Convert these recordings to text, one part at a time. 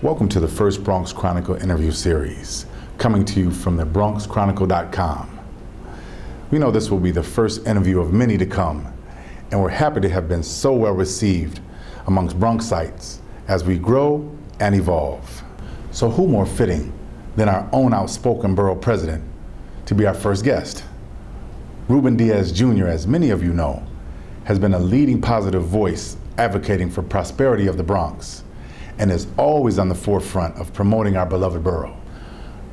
Welcome to the first Bronx Chronicle interview series, coming to you from the BronxChronicle.com. We know this will be the first interview of many to come, and we're happy to have been so well received amongst Bronxites as we grow and evolve. So who more fitting than our own outspoken borough president to be our first guest? Ruben Diaz Jr., as many of you know, has been a leading positive voice advocating for prosperity of the Bronx and is always on the forefront of promoting our beloved borough.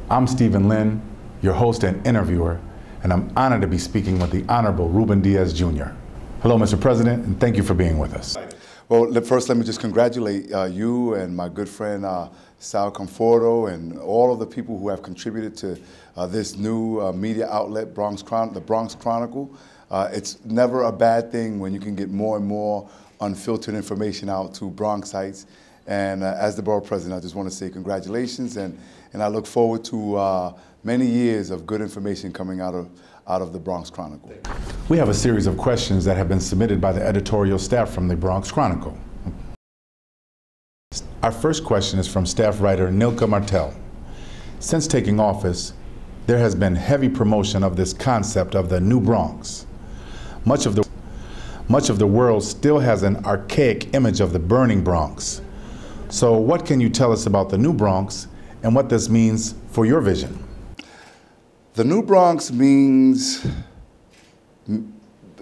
I'm Stephen Lynn, your host and interviewer, and I'm honored to be speaking with the Honorable Ruben Diaz Jr. Hello, Mr. President, and thank you for being with us. Well, first let me just congratulate you and my good friend Sal Conforto and all of the people who have contributed to this new media outlet, the Bronx Chronicle. It's never a bad thing when you can get more and more unfiltered information out to Bronxites. And as the borough president, I just want to say congratulations, and I look forward to many years of good information coming out of the Bronx Chronicle. We have a series of questions that have been submitted by the editorial staff from the Bronx Chronicle. Our first question is from staff writer Nilka Martel. Since taking office, there has been heavy promotion of this concept of the New Bronx. Much of the world still has an archaic image of the burning Bronx. So what can you tell us about the New Bronx and what this means for your vision? The New Bronx means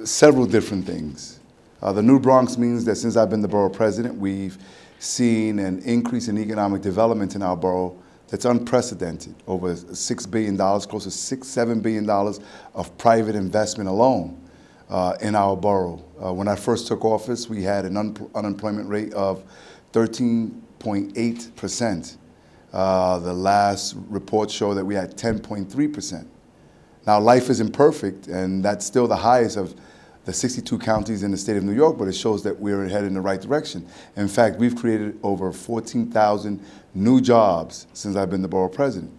several different things. The New Bronx means that since I've been the borough president, we've seen an increase in economic development in our borough that's unprecedented. Over $6 billion, close to $7 billion of private investment alone in our borough. When I first took office, we had an unemployment rate of 13.8%. The last reports show that we had 10.3%. Now, life isn't perfect, and that's still the highest of the 62 counties in the state of New York, but it shows that we're headed in the right direction. In fact, we've created over 14,000 new jobs since I've been the borough president.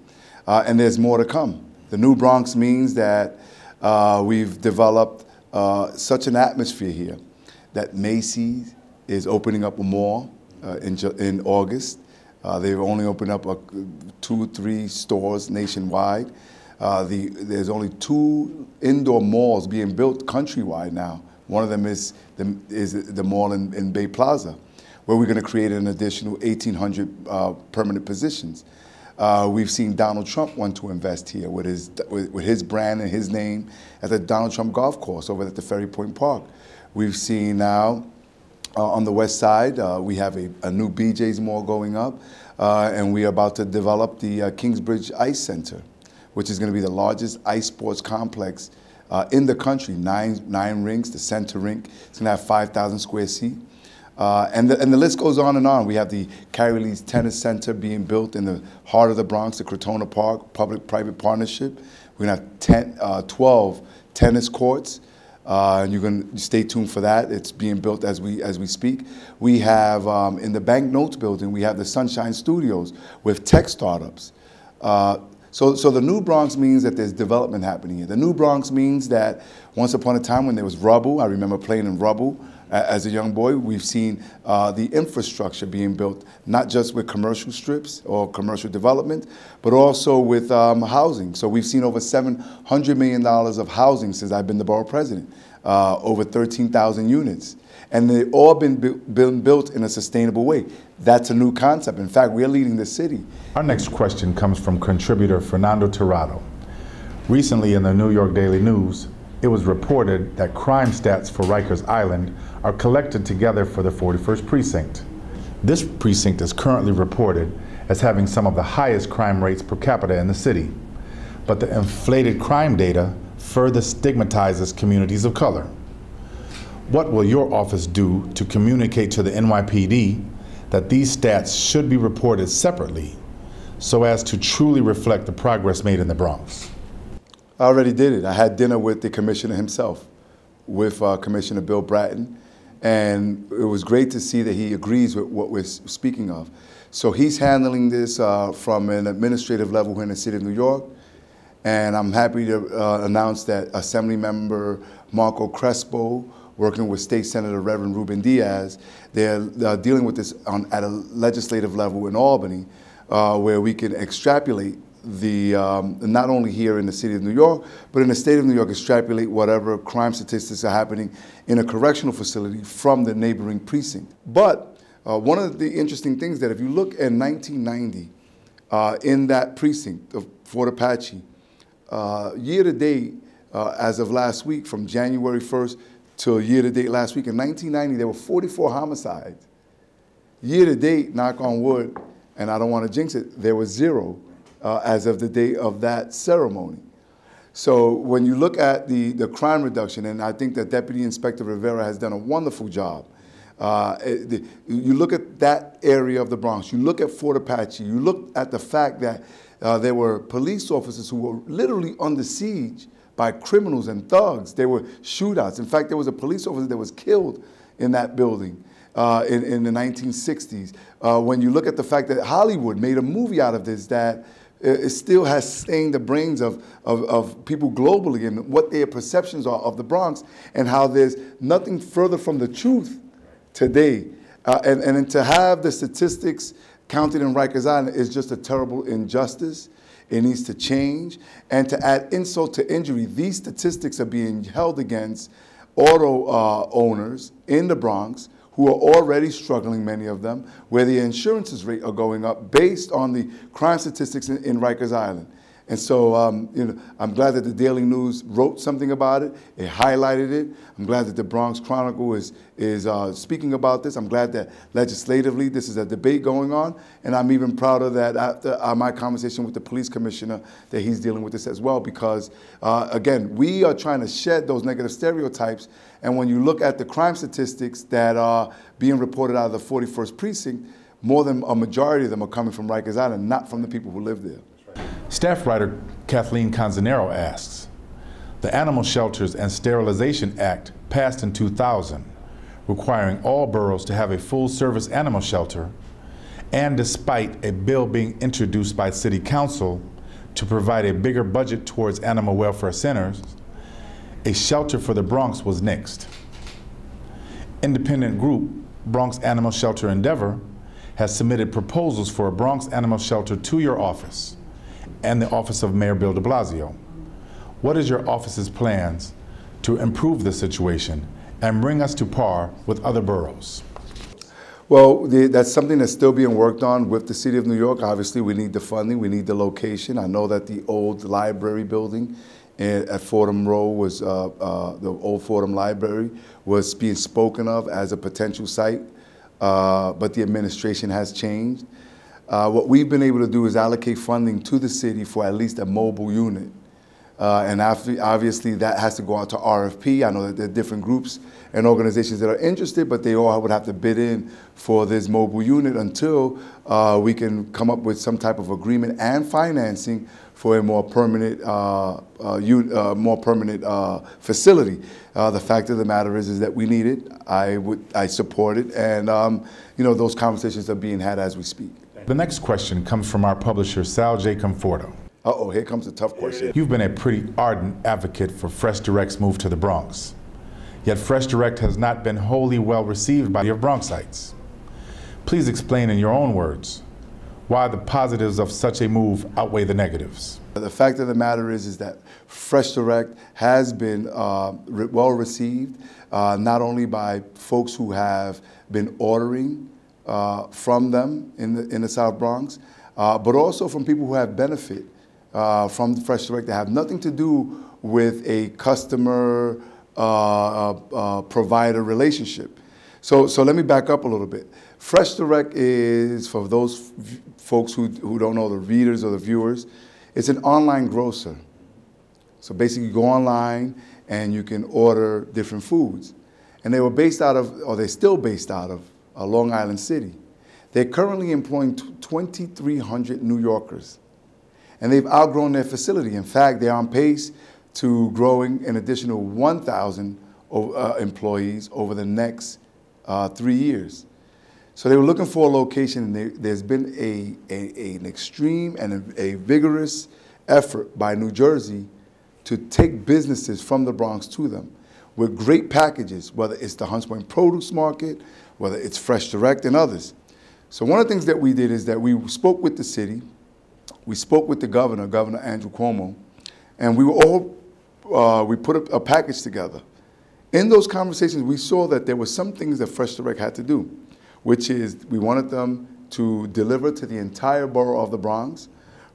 And there's more to come. The New Bronx means that we've developed such an atmosphere here that Macy's is opening up a mall in August. They've only opened up 2-3 stores nationwide. There's only 2 indoor malls being built countrywide now. One of them is the mall in Bay Plaza, where we're going to create an additional 1,800 permanent positions. We've seen Donald Trump want to invest here with his brand and his name at the Donald Trump Golf Course over at the Ferry Point Park. We've seen now on the west side, we have a new BJ's mall going up, and we are about to develop the Kingsbridge Ice Center, which is going to be the largest ice sports complex in the country. 9 rinks, the center rink. It's going to have 5,000 square feet. And the list goes on and on. We have the Carrie Lee's Tennis Center being built in the heart of the Bronx, the Crotona Park, public-private partnership. We're going to have 12 tennis courts. And you're going to stay tuned for that. It's being built as we speak. We have, in the Bank Notes building, we have the Sunshine Studios with tech startups. So the New Bronx means that there's development happening here. The New Bronx means that once upon a time when there was rubble, I remember playing in rubble as a young boy, we've seen the infrastructure being built, not just with commercial strips or commercial development, but also with housing. So we've seen over $700 million of housing since I've been the borough president, over 13,000 units. And they've all been built in a sustainable way. That's a new concept. In fact, we're leading the city. Our next question comes from contributor Fernando Tirado. Recently in the New York Daily News, it was reported that crime stats for Rikers Island are collected together for the 41st precinct. This precinct is currently reported as having some of the highest crime rates per capita in the city. But the inflated crime data further stigmatizes communities of color. What will your office do to communicate to the NYPD that these stats should be reported separately so as to truly reflect the progress made in the Bronx? I already did it. I had dinner with the commissioner himself, with Commissioner Bill Bratton, and it was great to see that he agrees with what we're speaking of. So he's handling this from an administrative level here in the city of New York, and I'm happy to announce that Assemblymember Marco Crespo working with State Senator Reverend Ruben Diaz. They're dealing with this at a legislative level in Albany, where we can extrapolate not only here in the city of New York, but in the state of New York, extrapolate whatever crime statistics are happening in a correctional facility from the neighboring precinct. But one of the interesting things that if you look at 1990, in that precinct of Fort Apache, year to date, as of last week, from January 1st till year to date last week, in 1990, there were 44 homicides. Year to date, knock on wood, and I don't want to jinx it, there was 0 as of the day of that ceremony. So when you look at the crime reduction, and I think that Deputy Inspector Rivera has done a wonderful job. You look at that area of the Bronx, you look at Fort Apache, you look at the fact that there were police officers who were literally under siege by criminals and thugs. There were shootouts. In fact, there was a police officer that was killed in that building in the 1960s. When you look at the fact that Hollywood made a movie out of this, that it still has stained the brains of people globally and what their perceptions are of the Bronx, and how there's nothing further from the truth today. And to have the statistics counted in Rikers Island is just a terrible injustice. It needs to change. And to add insult to injury, these statistics are being held against auto owners in the Bronx who are already struggling, many of them, where the insurances rate are going up based on the crime statistics in Rikers Island. And so I'm glad that the Daily News wrote something about it. It highlighted it. I'm glad that the Bronx Chronicle is speaking about this. I'm glad that legislatively this is a debate going on. And I'm even prouder that after my conversation with the police commissioner that he's dealing with this as well, because again, we are trying to shed those negative stereotypes. And when you look at the crime statistics that are being reported out of the 41st precinct, more than a majority of them are coming from Rikers Island, not from the people who live there. Staff writer Kathleen Canzanero asks, the Animal Shelters and Sterilization Act passed in 2000, requiring all boroughs to have a full-service animal shelter, and despite a bill being introduced by City Council to provide a bigger budget towards animal welfare centers, a shelter for the Bronx was nixed. Independent group Bronx Animal Shelter Endeavor has submitted proposals for a Bronx animal shelter to your office and the office of Mayor Bill de Blasio. What is your office's plans to improve the situation and bring us to par with other boroughs? Well, that's something that's still being worked on with the City of New York. Obviously, we need the funding, we need the location. I know that the old library building at Fordham Row was, the old Fordham Library was being spoken of as a potential site, but the administration has changed. What we've been able to do is allocate funding to the city for at least a mobile unit. And obviously that has to go out to RFP. I know that there are different groups and organizations that are interested, but they all would have to bid in for this mobile unit until we can come up with some type of agreement and financing for a more permanent, facility. The fact of the matter is that we need it. I support it, and you know, those conversations are being had as we speak. The next question comes from our publisher, Sal J. Conforto. Uh-oh, here comes a tough question. You've been a pretty ardent advocate for Fresh Direct's move to the Bronx. Yet Fresh Direct has not been wholly well received by your Bronxites. Please explain in your own words why the positives of such a move outweigh the negatives. The fact of the matter is that Fresh Direct has been well received, not only by folks who have been ordering from them in the South Bronx, but also from people who have benefit from the Fresh Direct that have nothing to do with a customer provider relationship. So let me back up a little bit. Fresh Direct is, for those folks who don't know, the readers or the viewers, it's an online grocer. So basically you go online and you can order different foods. And they were based out of, or they're still based out of, Long Island City. They're currently employing 2,300 New Yorkers. And they've outgrown their facility. In fact, they're on pace to growing an additional 1,000 employees over the next 3 years. So they were looking for a location, and there's been an extreme and a vigorous effort by New Jersey to take businesses from the Bronx to them. with great packages, whether it's the Hunts Point Produce Market, whether it's Fresh Direct and others. So one of the things that we did is that we spoke with the city, we spoke with the governor, Governor Andrew Cuomo, and we put a package together. In those conversations, we saw that there were some things that Fresh Direct had to do, which is we wanted them to deliver to the entire borough of the Bronx.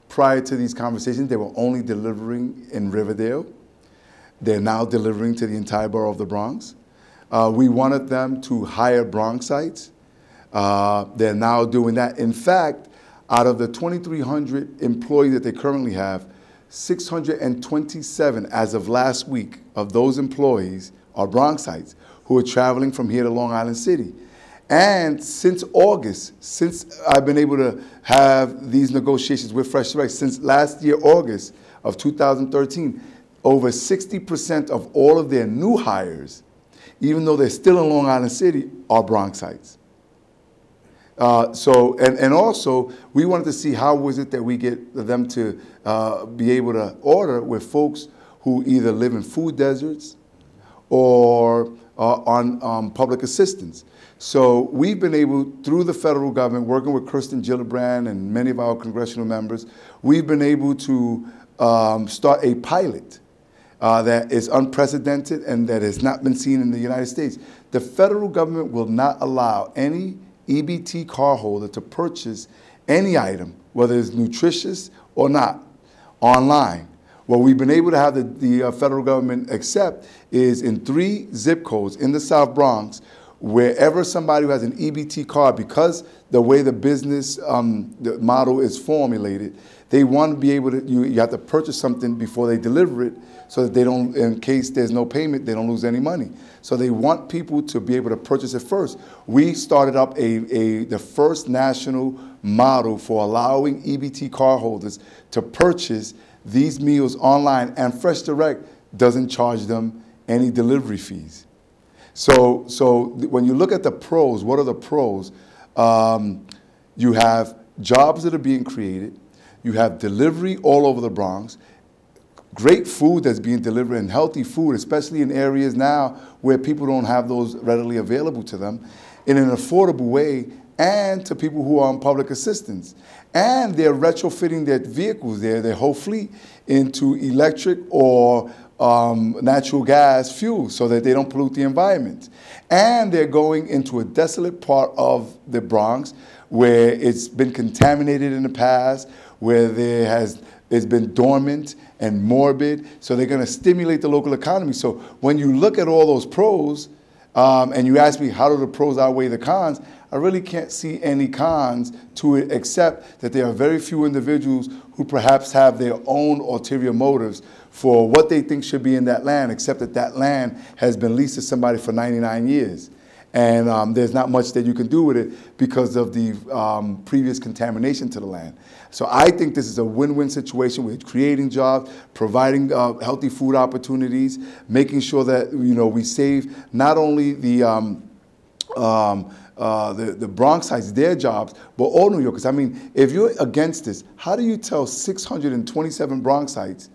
Prior to these conversations, they were only delivering in Riverdale. They're now delivering to the entire borough of the Bronx. We wanted them to hire Bronxites. They're now doing that. In fact, out of the 2,300 employees that they currently have, 627 as of last week of those employees are Bronxites who are traveling from here to Long Island City. And since August, since I've been able to have these negotiations with Fresh Direct, since last year, August of 2013, over 60% of all of their new hires, even though they're still in Long Island City, are Bronxites. And also, we wanted to see how was it that we get them to be able to order with folks who either live in food deserts or on public assistance. So we've been able, through the federal government, working with Kirsten Gillibrand and many of our congressional members, we've been able to start a pilot that is unprecedented and that has not been seen in the United States. The federal government will not allow any EBT cardholder to purchase any item, whether it's nutritious or not, online. What we've been able to have the federal government accept is in 3 zip codes in the South Bronx, wherever somebody who has an EBT card, because the way the business the model is formulated, they want to be able to, you have to purchase something before they deliver it so that they don't, in case there's no payment, they don't lose any money. So they want people to be able to purchase it first. We started up the first national model for allowing EBT cardholders to purchase these meals online, and Fresh Direct doesn't charge them any delivery fees. So when you look at the pros, what are the pros? You have jobs that are being created. You have delivery all over the Bronx. Great food that's being delivered, and healthy food, especially in areas now where people don't have those readily available to them, in an affordable way, and to people who are on public assistance. And they're retrofitting their vehicles, their whole fleet, into electric or natural gas fuel so that they don't pollute the environment. And they're going into a desolate part of the Bronx where it's been contaminated in the past, where it's been dormant and morbid, so they're going to stimulate the local economy. So when you look at all those pros, and you ask me how do the pros outweigh the cons, I really can't see any cons to it except that there are very few individuals who perhaps have their own ulterior motives for what they think should be in that land, except that that land has been leased to somebody for 99 years. And there's not much that you can do with it because of the previous contamination to the land. So I think this is a win-win situation with creating jobs, providing healthy food opportunities, making sure that we save not only the Bronxites, their jobs, but all New Yorkers. I mean, if you're against this, how do you tell 627 Bronxites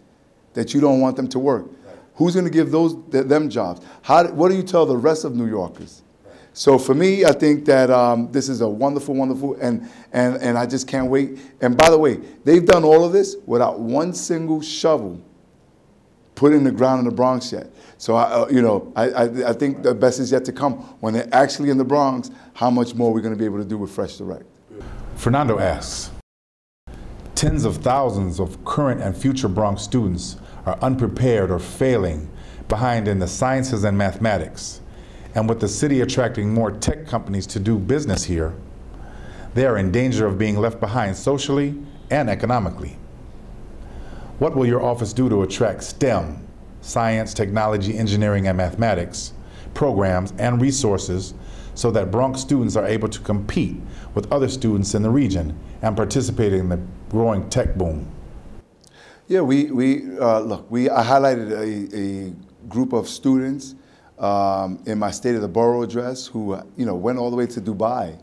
that you don't want them to work? Right. Who's going to give them jobs? What do you tell the rest of New Yorkers? So for me, I think that this is a wonderful, wonderful, and I just can't wait. And by the way, they've done all of this without one single shovel put in the ground in the Bronx yet. So I think the best is yet to come. When they're actually in the Bronx, how much more we're going to be able to do with Fresh Direct. Fernando asks, tens of thousands of current and future Bronx students are unprepared or failing behind in the sciences and mathematics. And with the city attracting more tech companies to do business here, they are in danger of being left behind socially and economically. What will your office do to attract STEM, science, technology, engineering, and mathematics, programs and resources so that Bronx students are able to compete with other students in the region and participate in the growing tech boom? Yeah, I highlighted a group of students in my State of the Borough address who went all the way to Dubai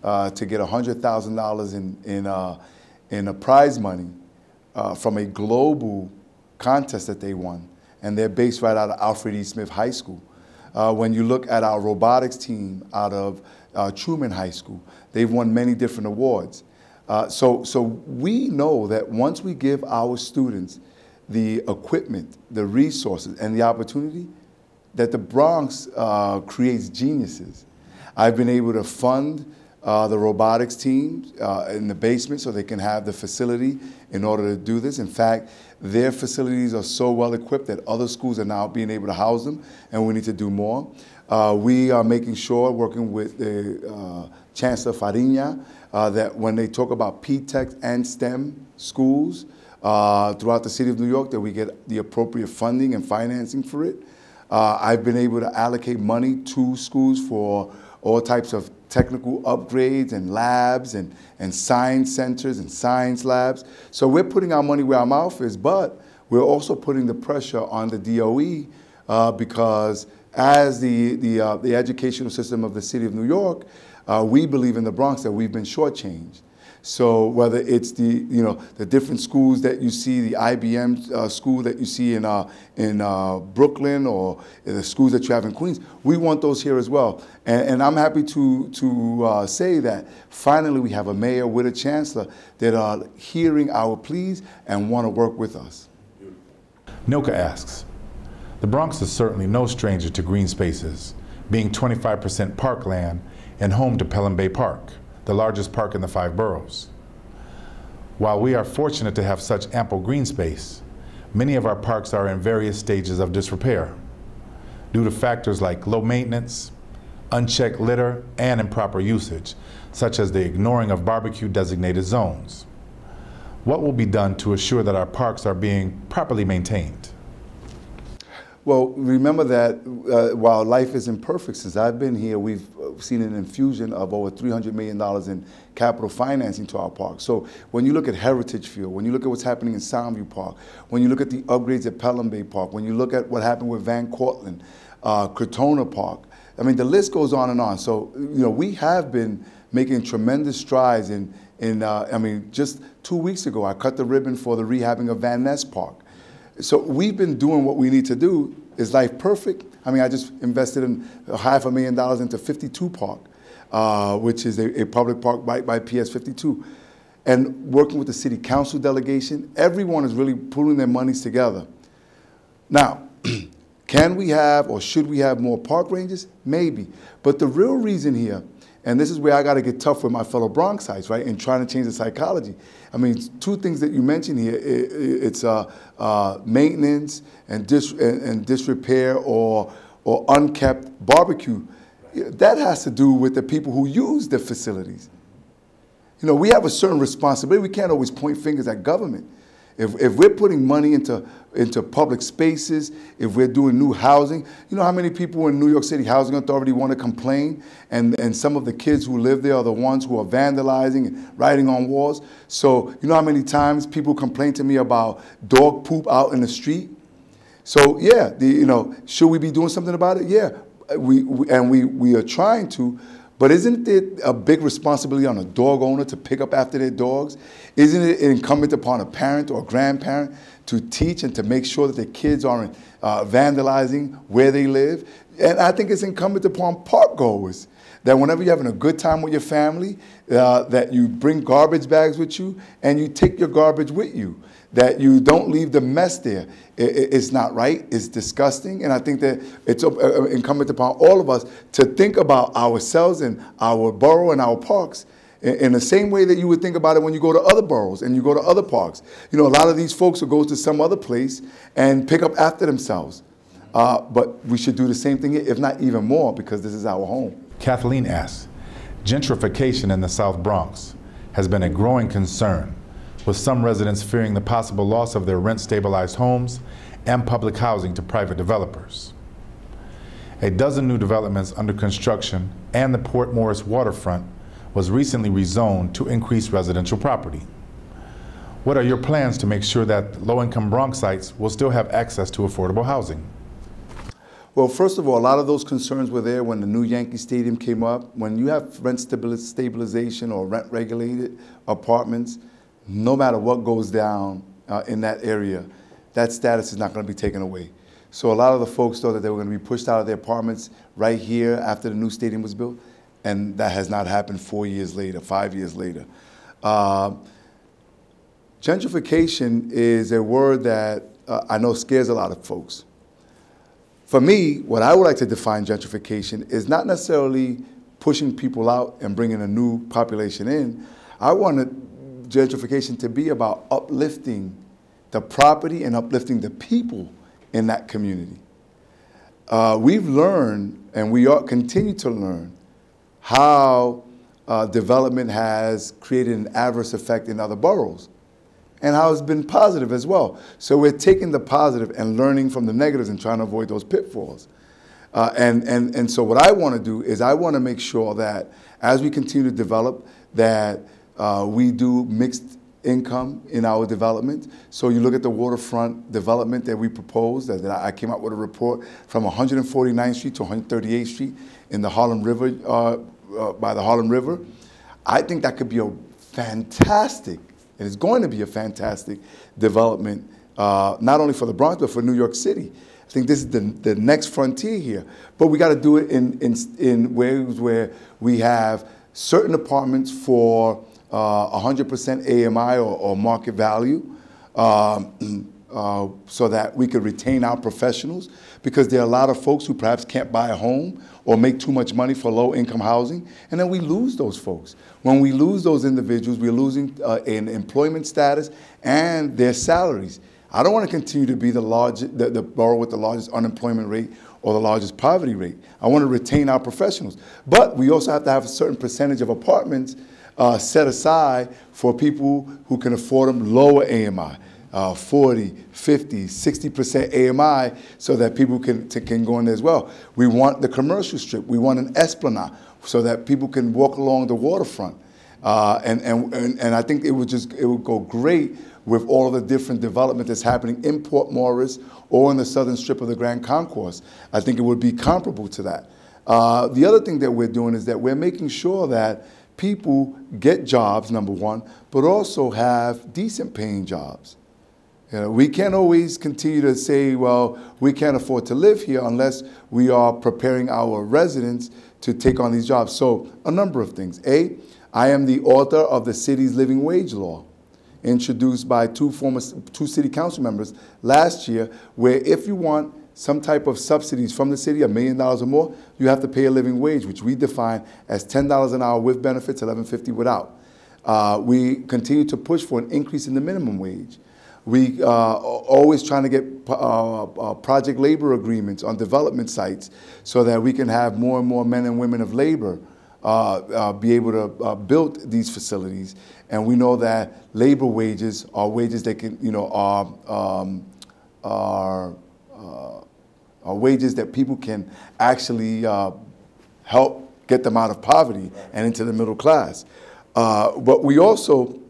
to get $100,000 in a prize money from a global contest that they won. and they're based right out of Alfred E. Smith High School. When you look at our robotics team out of Truman High School, they've won many different awards. So we know that once we give our students the equipment, the resources, and the opportunity, that the Bronx creates geniuses. I've been able to fund the robotics team in the basement so they can have the facility in order to do this. In fact, their facilities are so well equipped that other schools are now being able to house them, and we need to do more. We are making sure, working with the Chancellor Farina, that when they talk about P-Tech and STEM schools throughout the city of New York, that we get the appropriate funding and financing for it. I've been able to allocate money to schools for all types of technical upgrades and labs and science centers and science labs. So we're putting our money where our mouth is, but we're also putting the pressure on the DOE because as the educational system of the city of New York, we believe in the Bronx that we've been shortchanged. So whether it's the different schools that you see, the IBM school that you see in Brooklyn, or the schools that you have in Queens, we want those here as well. And I'm happy to say that finally we have a mayor with a chancellor that are hearing our pleas and want to work with us. Nilka asks, the Bronx is certainly no stranger to green spaces, being 25% parkland and home to Pelham Bay Park, the largest park in the 5 boroughs. While we are fortunate to have such ample green space, many of our parks are in various stages of disrepair due to factors like low maintenance, unchecked litter, and improper usage, such as the ignoring of barbecue designated zones. What will be done to assure that our parks are being properly maintained? Well, remember that while life isn't perfect, since I've been here, we've seen an infusion of over $300 million in capital financing to our parks. So when you look at Heritage Field, when you look at what's happening in Soundview Park, when you look at the upgrades at Pelham Bay Park, when you look at what happened with Van Cortlandt, Crotona Park, I mean, the list goes on and on. So, we have been making tremendous strides I mean, just 2 weeks ago, I cut the ribbon for the rehabbing of Van Ness Park. So we've been doing what we need to do. Is life perfect? I mean, I just invested in $500,000 into 52 Park, which is a public park right by PS 52. And working with the city council delegation, everyone is really pulling their monies together. Now, can we have or should we have more park rangers? Maybe. But the real reason here, and this is where I got to get tough with my fellow Bronxites, right, in trying to change the psychology. I mean, 2 things that you mentioned here, it's maintenance and disrepair or unkept barbecue. That has to do with the people who use the facilities. We have a certain responsibility. We can't always point fingers at government. If we're putting money into public spaces, if we're doing new housing, you know how many people in New York City Housing Authority want to complain, and some of the kids who live there are the ones who are vandalizing and writing on walls. So you know how many times people complain to me about dog poop out in the street? So yeah, should we be doing something about it? Yeah, we are trying to. But isn't it a big responsibility on a dog owner to pick up after their dogs? Isn't it incumbent upon a parent or a grandparent to teach and to make sure that their kids aren't vandalizing where they live? And I think it's incumbent upon park goers that whenever you're having a good time with your family, that you bring garbage bags with you and you take your garbage with you, that you don't leave the mess there. It's not right, it's disgusting, and I think that it's incumbent upon all of us to think about ourselves and our borough and our parks in the same way that you would think about it when you go to other boroughs and you go to other parks. A lot of these folks will go to some other place and pick up after themselves. But we should do the same thing here, if not even more, because this is our home. Kathleen asks, gentrification in the South Bronx has been a growing concern, with some residents fearing the possible loss of their rent-stabilized homes and public housing to private developers. A dozen new developments under construction and the Port Morris waterfront was recently rezoned to increase residential property. What are your plans to make sure that low-income Bronxites will still have access to affordable housing? Well, first of all, a lot of those concerns were there when the new Yankee Stadium came up. When you have rent stabilization or rent-regulated apartments, no matter what goes down in that area, that status is not going to be taken away. So a lot of the folks thought that they were going to be pushed out of their apartments right here after the new stadium was built, and that has not happened 4 years later, 5 years later. Gentrification is a word that I know scares a lot of folks. For me, what I would like to define gentrification is not necessarily pushing people out and bringing a new population in. I want gentrification to be about uplifting the property and uplifting the people in that community. We've learned, and we continue to learn, how development has created an adverse effect in other boroughs, and how it's been positive as well. So we're taking the positive and learning from the negatives and trying to avoid those pitfalls. And so what I want to do is I want to make sure that as we continue to develop, that we do mixed income in our development. So you look at the waterfront development that we proposed, that I came out with a report from 149th Street to 138th Street in the Harlem River, by the Harlem River. I think that could be a fantastic, and it's going to be a fantastic development, not only for the Bronx, but for New York City. I think this is the next frontier here. But we got to do it in ways where we have certain apartments for 100% AMI or market value, so that we could retain our professionals, because there are a lot of folks who perhaps can't buy a home or make too much money for low-income housing, and then we lose those folks. When we lose those individuals, we're losing in employment status and their salaries. I don't want to continue to be the borough with the largest unemployment rate or the largest poverty rate. I want to retain our professionals. But we also have to have a certain percentage of apartments set aside for people who can afford them lower AMI, 40, 50, 60% AMI, so that people can go in there as well. We want the commercial strip. We want an esplanade so that people can walk along the waterfront. And I think it would go great with all of the different development that's happening in Port Morris or in the southern strip of the Grand Concourse. I think it would be comparable to that. The other thing that we're doing is that we're making sure that people get jobs, number one, but also have decent paying jobs. You know, we can't always continue to say, well, we can't afford to live here unless we are preparing our residents to take on these jobs. So a number of things. A, I am the author of the city's living wage law, introduced by two city council members last year, where if you want some type of subsidies from the city, $1 million or more, you have to pay a living wage, which we define as $10 an hour with benefits, $11.50 without. We continue to push for an increase in the minimum wage. We are always trying to get project labor agreements on development sites so that we can have more and more men and women of labor be able to build these facilities. And we know that labor wages are wages that can, are wages that people can actually help get them out of poverty and into the middle class. But we also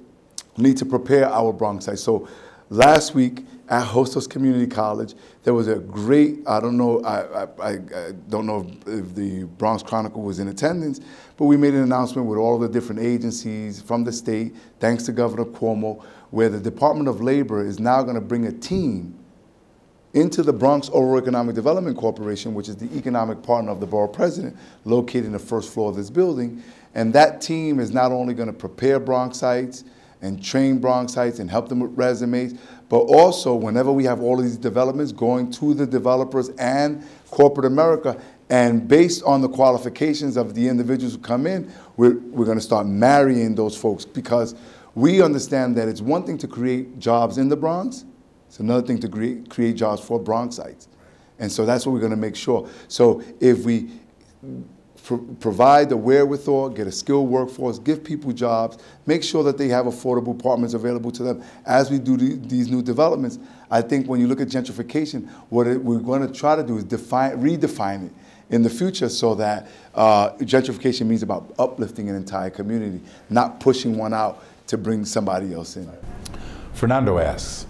need to prepare our Bronx site. So last week at Hostos Community College, there was a great, I don't know if the Bronx Chronicle was in attendance, but we made an announcement with all of the different agencies from the state, thanks to Governor Cuomo, where the Department of Labor is now going to bring a team into the Bronx Borough Economic Development Corporation, which is the economic partner of the borough president, located in the first floor of this building. And that team is not only going to prepare Bronxites and train Bronxites and help them with resumes, but also whenever we have all of these developments, going to the developers and corporate America, and based on the qualifications of the individuals who come in, we're going to start marrying those folks, because we understand that it's one thing to create jobs in the Bronx, it's another thing to create jobs for Bronxites. And so that's what we're going to make sure. So if we provide the wherewithal, get a skilled workforce, give people jobs, make sure that they have affordable apartments available to them as we do these new developments, I think when you look at gentrification, what we're going to try to do is redefine it in the future, so that gentrification means about uplifting an entire community, not pushing one out to bring somebody else in. Fernando asks,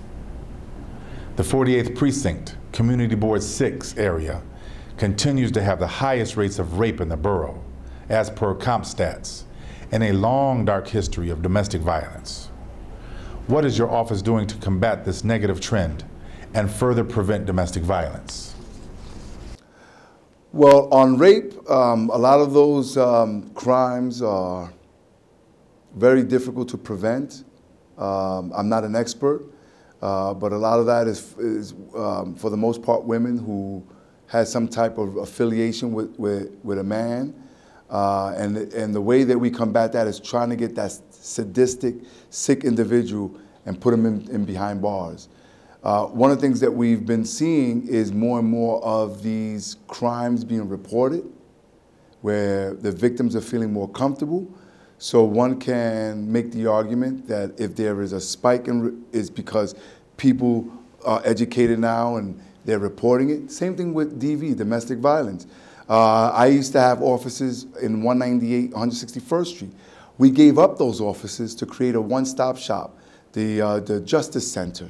the 48th Precinct, Community Board 6 area, continues to have the highest rates of rape in the borough, as per comp stats, and a long, dark history of domestic violence. What is your office doing to combat this negative trend, and further prevent domestic violence? Well, on rape, a lot of those crimes are very difficult to prevent. I'm not an expert, but a lot of that is for the most part, women who had some type of affiliation with a man. And the way that we combat that is trying to get that sadistic, sick individual and put them in behind bars. One of the things that we've been seeing is more and more of these crimes being reported, where the victims are feeling more comfortable. So one can make the argument that if there is a spike it's because people are educated now and they're reporting it. Same thing with DV, domestic violence. I used to have offices in 198, 161st Street. We gave up those offices to create a one-stop shop, the Justice Center.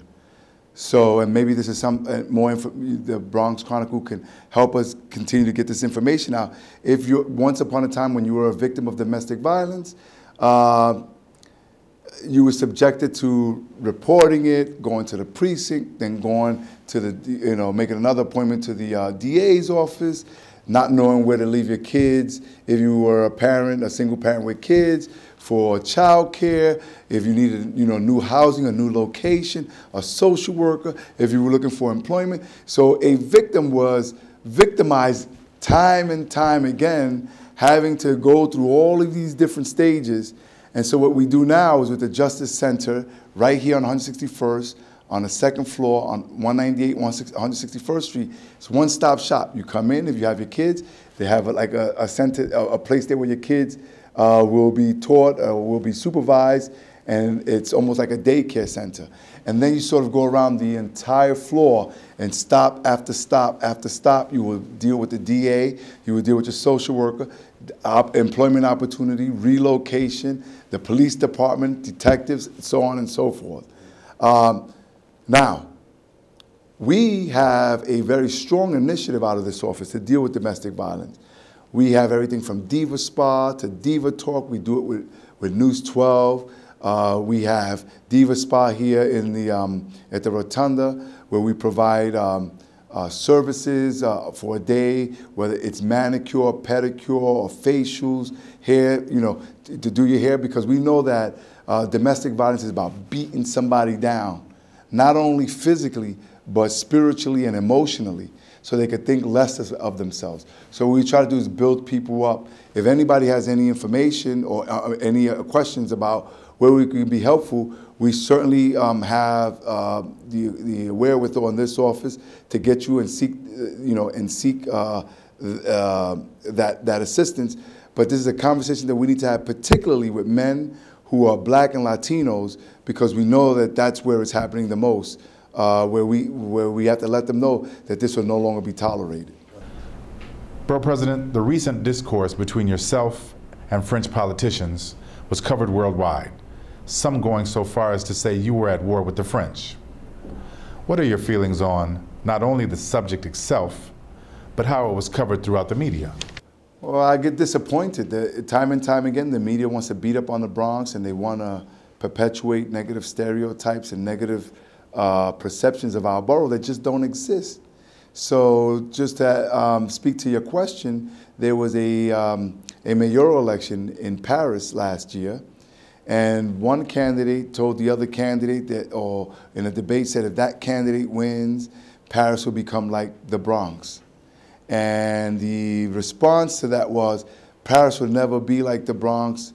So, and maybe this is some more the Bronx Chronicle can help us continue to get this information out. If you once upon a time when you were a victim of domestic violence, you were subjected to reporting it, going to the precinct, then going to the, making another appointment to the DA's office, not knowing where to leave your kids. If you were a parent, a single parent with kids, for child care, if you needed new housing, a new location, a social worker, if you were looking for employment. So a victim was victimized time and time again, having to go through all of these different stages. And so what we do now is with the Justice Center right here on 161st, on the second floor on 198, 161st Street. It's a one-stop shop. You come in, if you have your kids, they have a center, a place there where your kids will be taught, will be supervised, and it's almost like a daycare center. And then you sort of go around the entire floor and stop after stop after stop. You will deal with the DA, you will deal with your social worker, employment opportunity, relocation, the police department, detectives, so on and so forth. Now, we have a very strong initiative out of this office to deal with domestic violence. We have everything from Diva Spa to Diva Talk. We do it with News 12. We have Diva Spa here in at the Rotunda, where we provide services for a day, whether it's manicure, pedicure, or facials, hair, to do your hair, because we know that domestic violence is about beating somebody down, not only physically, but spiritually and emotionally, so they could think less of themselves. So what we try to do is build people up. If anybody has any information or any questions about where we can be helpful, we certainly have the wherewithal in this office to get you and seek, that assistance. But this is a conversation that we need to have, particularly with men who are Black and Latinos, because we know that that's where it's happening the most. Where we have to let them know that this will no longer be tolerated. Borough President, the recent discourse between yourself and French politicians was covered worldwide, some going so far as to say you were at war with the French. What are your feelings on not only the subject itself, but how it was covered throughout the media? Well, I get disappointed. Time and time again, the media wants to beat up on the Bronx, and they want to perpetuate negative stereotypes and negative perceptions of our borough that just don't exist. So just to speak to your question, there was a mayoral election in Paris last year, and one candidate told the other candidate that, or in a debate said, if that candidate wins, Paris will become like the Bronx. And the response to that was, Paris will never be like the Bronx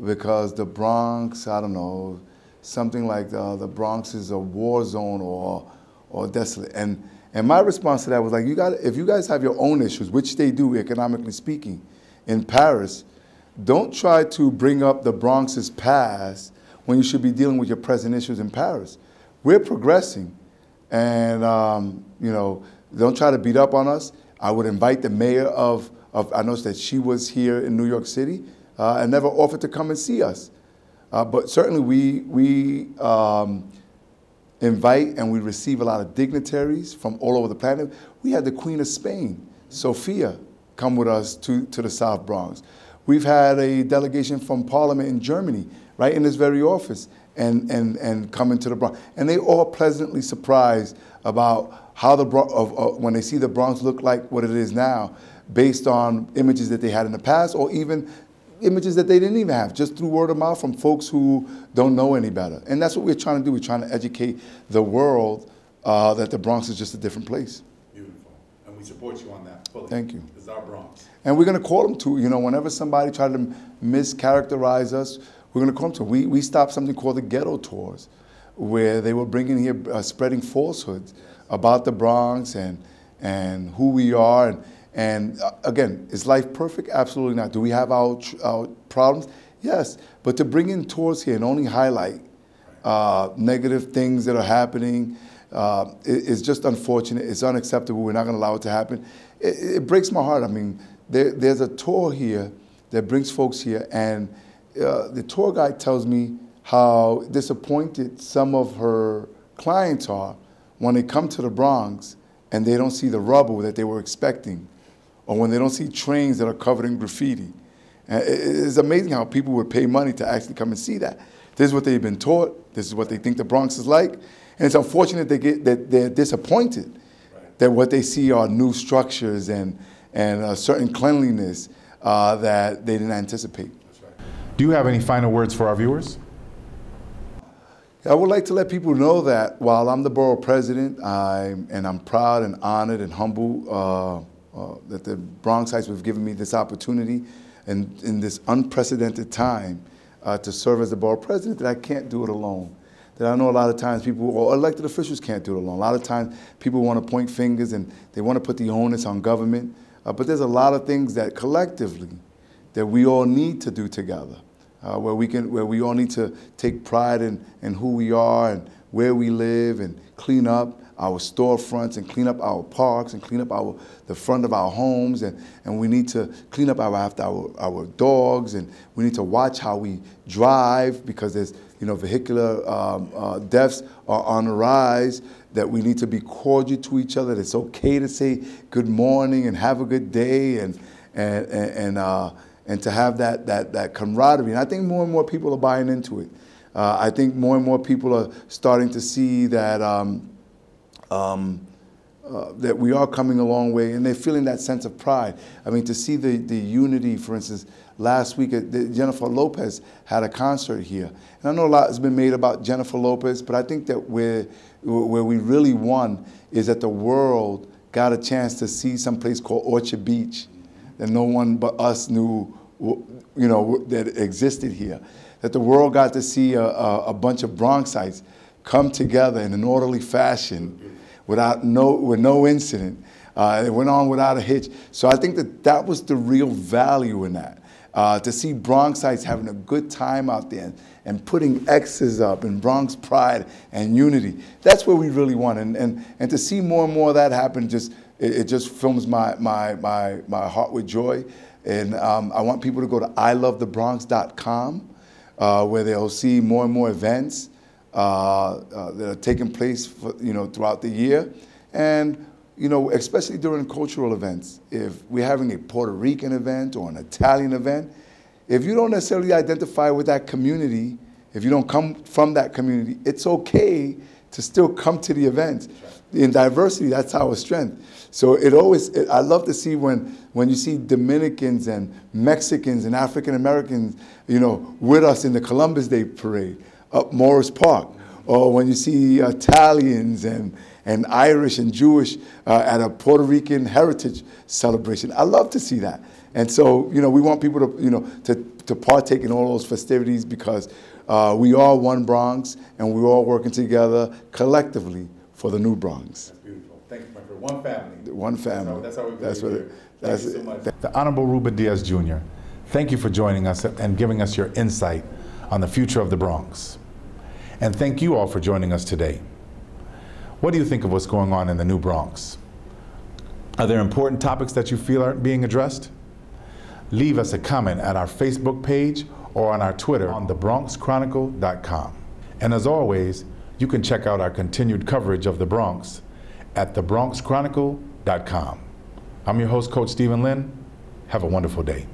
because the Bronx, I don't know, something like the Bronx is a war zone or desolate. And my response to that was like, if you guys have your own issues, which they do economically speaking, in Paris, don't try to bring up the Bronx's past when you should be dealing with your present issues in Paris. We're progressing, and don't try to beat up on us. I would invite the mayor of I noticed that she was here in New York City and never offered to come and see us. But certainly we invite and we receive a lot of dignitaries from all over the planet. We had the Queen of Spain, Sophia, come with us to the South Bronx. We've had a delegation from Parliament in Germany, right in this very office, and coming to the Bronx. And they all pleasantly surprised about how when they see the Bronx look like what it is now, based on images that they had in the past, or even images that they didn't even have, just through word of mouth from folks who don't know any better. And that's what we're trying to do. We're trying to educate the world that the Bronx is just a different place. Beautiful. And we support you on that fully. Thank you. It's our Bronx. And we're going to call them to, you know, whenever somebody tried to mischaracterize us, we're going to call them to. We stopped something called the ghetto tours, where they were bringing here, spreading falsehoods about the Bronx and who we are. And again, is life perfect? Absolutely not. Do we have our problems? Yes. But to bring in tours here and only highlight negative things that are happening is just unfortunate. It's unacceptable. We're not going to allow it to happen. It breaks my heart. I mean, there's a tour here that brings folks here, and the tour guide tells me how disappointed some of her clients are when they come to the Bronx and they don't see the rubble that they were expecting, or when they don't see trains that are covered in graffiti. And it's amazing how people would pay money to actually come and see that. This is what they've been taught. This is what they think the Bronx is like. And it's unfortunate that they're disappointed that what they see are new structures and a certain cleanliness that they didn't anticipate. That's right. Do you have any final words for our viewers? I would like to let people know that while I'm the borough president, I'm proud and honored and humble that the Bronxites have given me this opportunity and in this unprecedented time to serve as the borough president, that I can't do it alone. That I know a lot of times people, or elected officials, can't do it alone. A lot of times people want to point fingers and they want to put the onus on government. But there's a lot of things that collectively that we all need to do together, where we all need to take pride in who we are and where we live, and clean up our storefronts and clean up our parks and clean up the front of our homes, and we need to clean up after our dogs, and we need to watch how we drive, because there's vehicular deaths are on the rise, that we need to be cordial to each other, that it's okay to say good morning and have a good day, and to have that camaraderie. And I think more and more people are buying into it. I think more and more people are starting to see that that we are coming a long way, and they're feeling that sense of pride. I mean, to see the unity, for instance, last week Jennifer Lopez had a concert here. And I know a lot has been made about Jennifer Lopez, but I think that where we really won is that the world got a chance to see some place called Orchard Beach that no one but us knew, that existed here. That the world got to see a bunch of Bronxites come together in an orderly fashion with no incident. It went on without a hitch. So I think that was the real value in that. To see Bronxites having a good time out there and putting X's up in Bronx pride and unity. That's where we really want. And to see more and more of that happen, it just fills my heart with joy. And I want people to go to ilovethebronx.com, where they'll see more and more events that are taking place throughout the year. And especially during cultural events. If we're having a Puerto Rican event or an Italian event, if you don't necessarily identify with that community, if you don't come from that community, it's okay to still come to the events. In diversity, that's our strength. So I love to see when you see Dominicans and Mexicans and African Americans, with us in the Columbus Day Parade up Morris Park, or when you see Italians and Irish and Jewish at a Puerto Rican heritage celebration. I love to see that. And so, we want people to partake in all those festivities, because we are one Bronx, and we're all working together collectively for the new Bronx. That's beautiful. Thank you, my friend. One family. One family. That's how we That's what it. Thank you so much. The Honorable Ruben Diaz Jr., thank you for joining us and giving us your insight on the future of the Bronx. And thank you all for joining us today. What do you think of what's going on in the new Bronx? Are there important topics that you feel aren't being addressed? Leave us a comment at our Facebook page or on our Twitter on thebronxchronicle.com. And as always, you can check out our continued coverage of the Bronx at thebronxchronicle.com. I'm your host, Coach Stephen Lynn. Have a wonderful day.